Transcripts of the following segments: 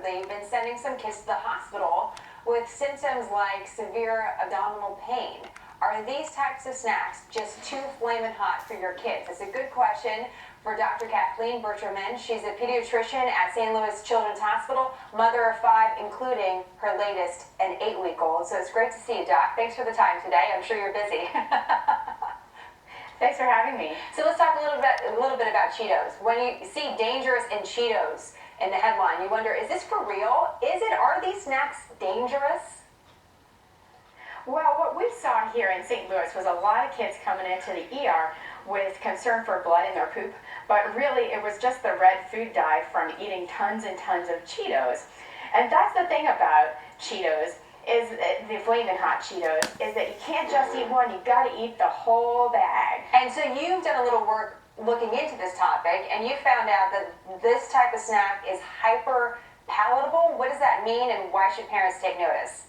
reportedly been sending some kids to the hospital with symptoms like severe abdominal pain. Are these types of snacks just too flaming hot for your kids? It's a good question for Dr. Kathleen Bertraman. She's a pediatrician at St. Louis Children's Hospital, mother of 5, including her latest, an 8-week-old. So it's great to see you, Doc. Thanks for the time today. I'm sure you're busy. Thanks for having me. So let's talk a little bit about Cheetos. When you see dangerous in Cheetos in the headline, you wonder, is this for real? Are these snacks dangerous? Well, what we saw here in St. Louis was a lot of kids coming into the ER with concern for blood in their poop, but really it was just the red food dye from eating tons and tons of Cheetos. And that's the thing about Cheetos, is the flaming hot Cheetos, is that you can't just eat one, you gotta eat the whole bag. And so you've done a little work looking into this topic, and you found out that this type of snack is hyper palatable. What does that mean, and why should parents take notice?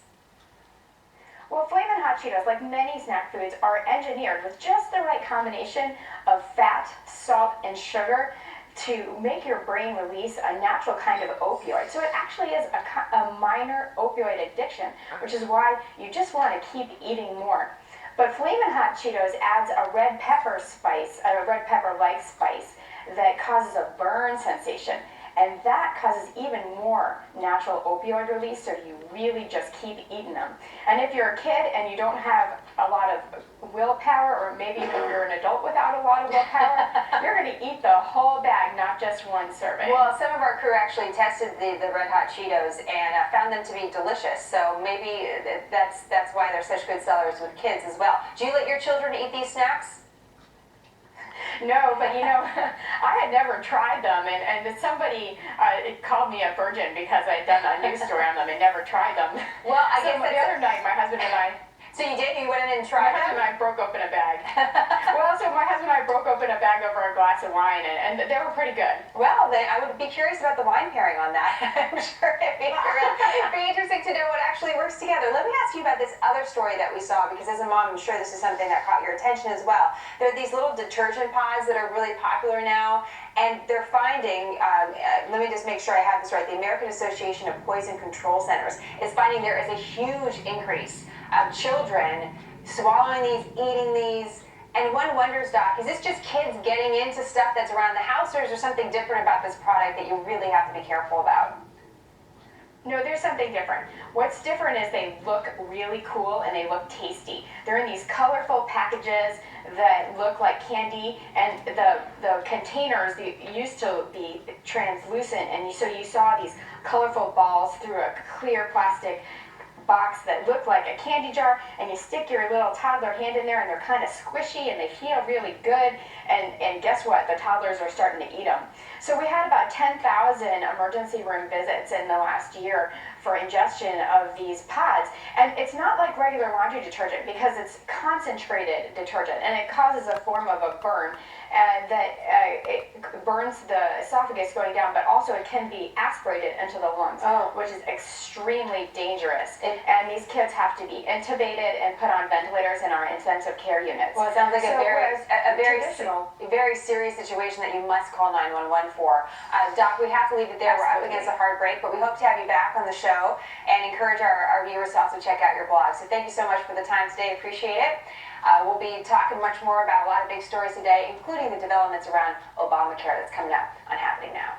Well, flamin' hot Cheetos, like many snack foods, are engineered with just the right combination of fat, salt, and sugar to make your brain release a natural kind of opioid. So it actually is a minor opioid addiction, which is why you just want to keep eating more. But flamin' hot Cheetos adds a red pepper spice, a red pepper-like spice that causes a burn sensation. And that causes even more natural opioid release, so you really just keep eating them. And if you're a kid and you don't have a lot of willpower, or maybe even you're an adult without a lot of willpower, you're going to eat the whole bag, not just one serving. Well, some of our crew actually tested the Red Hot Cheetos and found them to be delicious. So maybe that's why they're such good sellers with kids as well. Do you let your children eat these snacks? No, but you know, I had never tried them, and somebody called me a virgin because I had done a news story on them and never tried them. Well, I guess the other night, my husband and I... So you did? You went in and tried them? My husband and I broke open a bag. Well, so my husband and I broke open a bag over a glass of wine, and they were pretty good. Well, then I would be curious about the wine pairing on that. I'm sure it'd be interesting to know what actually works together. Let me ask you about this other story that we saw, because as a mom, I'm sure this is something that caught your attention as well. There are these little detergent pods that are really popular now, and they're finding, let me just make sure I have this right, the American Association of Poison Control Centers is finding there is a huge increase of children swallowing these, eating these, and one wonders, Doc, is this just kids getting into stuff that's around the house, or is there something different about this product that you really have to be careful about? No, there's something different. What's different is they look really cool and they look tasty. They're in these colorful packages that look like candy, and the containers used to be translucent, and so you saw these colorful balls through a clear plastic box that looked like a candy jar, and you stick your little toddler hand in there and they're kind of squishy and they feel really good, and guess what? The toddlers are starting to eat them. So we had about 10,000 emergency room visits in the last year for ingestion of these pods, and it's not like regular laundry detergent because it's concentrated detergent, and it causes a form of a burn, and that it burns the esophagus going down, but also it can be aspirated into the lungs, which is extremely dangerous. And these kids have to be intubated and put on ventilators in our intensive care units. Well, it sounds like a very serious situation that you must call 911 for. Doc, we have to leave it there. Absolutely. We're up against a hard break, but we hope to have you back on the show and encourage our viewers to also check out your blog. So thank you so much for the time today. Appreciate it. We'll be talking much more about a lot of big stories today, including the developments around Obamacare that's coming up on Happening Now.